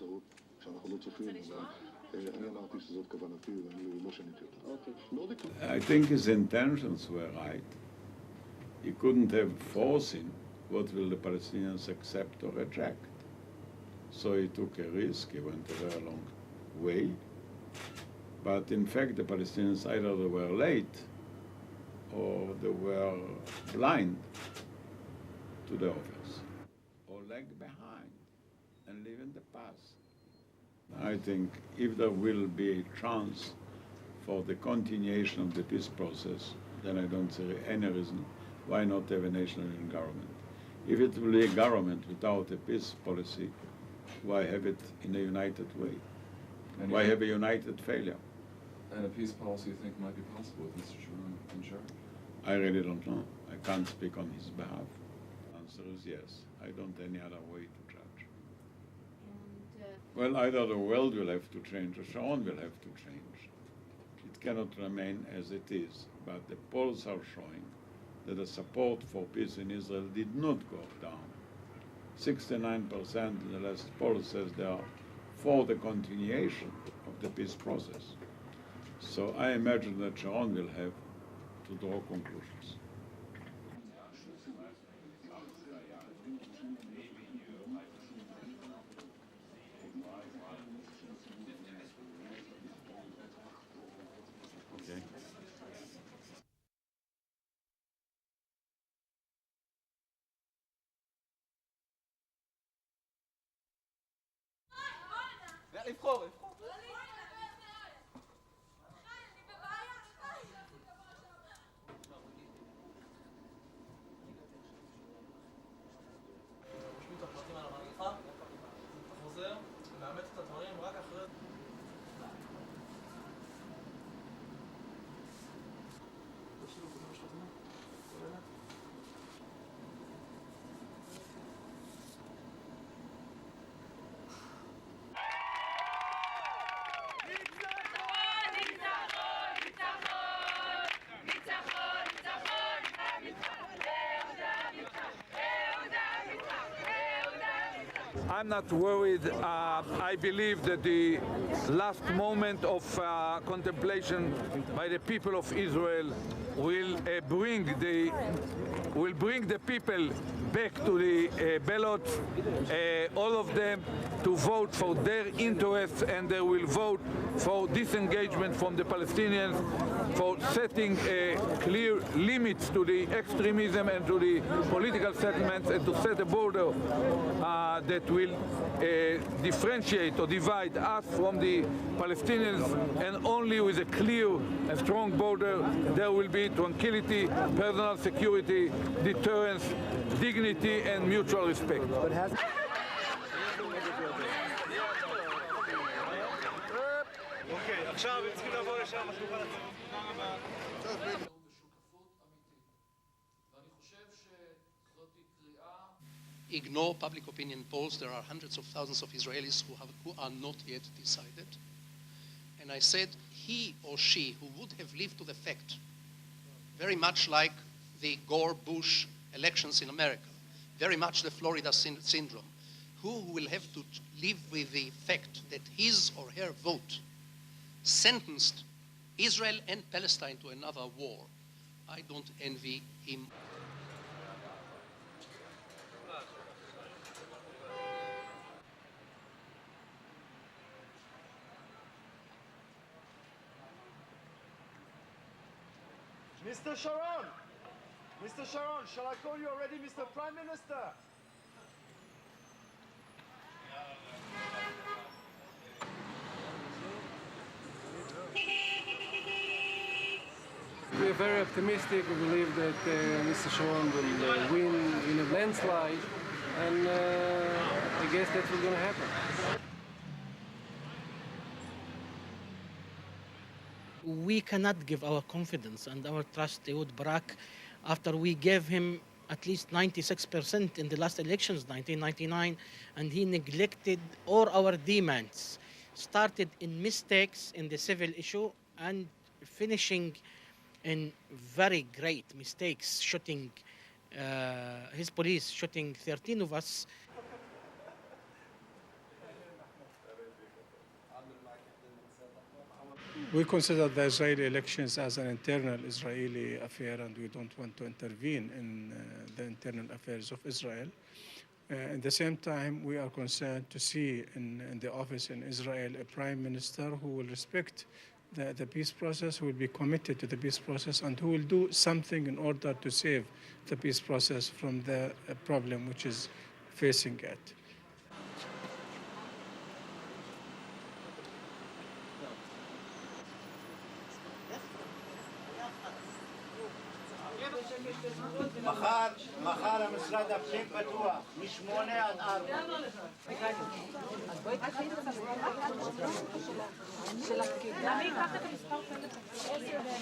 הפתעות שאנחנו לא צופים, אבל אני אמרתי שזאת כוונתי ואני לא שיניתי אותה. I think his intentions were right. He couldn't have foreseen what will the Palestinians accept or reject. So he took a risk, he went a very long way. But in fact, the Palestinians either they were late or they were blind to the offers, or lag behind and live in the past. I think if there will be a chance for the continuation of the peace process, then I don't see any reason why not have a national government. If it will be a government without a peace policy, why have it in a united way? Why have a united failure? And a peace policy you think might be possible with Mr. Sharon in charge? I really don't know. I can't speak on his behalf. Answer is yes. I don't any other way to judge. Well, either the world will have to change or Sharon will have to change. It cannot remain as it is. But the polls are showing that the support for peace in Israel did not go down. 69% in the last poll says they are for the continuation of the peace process. So I imagine that Sharon will have to draw conclusions. Okay. לבחור. I'm not worried. I believe that the last moment of contemplation by the people of Israel will bring the people back to the ballot, all of them to vote for their interests, and they will vote for disengagement from the Palestinians, for setting clear limits to the extremism and to the political settlements, and to set a border that will differentiate or divide us from the Palestinians, and only with a clear and strong border there will be tranquility, personal security, deterrence, dignity and mutual respect. Ignore public opinion polls. There are hundreds of thousands of Israelis who are not yet decided. And I said he or she who would have lived to the fact, very much like the Gore-Bush elections in America, very much the Florida syndrome, who will have to live with the fact that his or her vote sentenced Israel and Palestine to another war. I don't envy him. Mr. Sharon! Mr. Sharon, shall I call you already Mr. Prime Minister? We are very optimistic. We believe that Mr. Sharon will win in a landslide, and I guess that's what's going to happen. We cannot give our confidence and our trust to Ehud Barak after we gave him at least 96% in the last elections, 1999, and he neglected all our demands, started in mistakes in the civil issue and finishing in very great mistakes, shooting his police, shooting 13 of us. We consider the Israeli elections as an internal Israeli affair, and we don't want to intervene in the internal affairs of Israel. At the same time, we are concerned to see in the office in Israel a prime minister who will respect the peace process, who will be committed to the peace process, and who will do something in order to save the peace process from the problem which is facing it. מחר המשרד הפנים פתוח, מ-8 עד 4.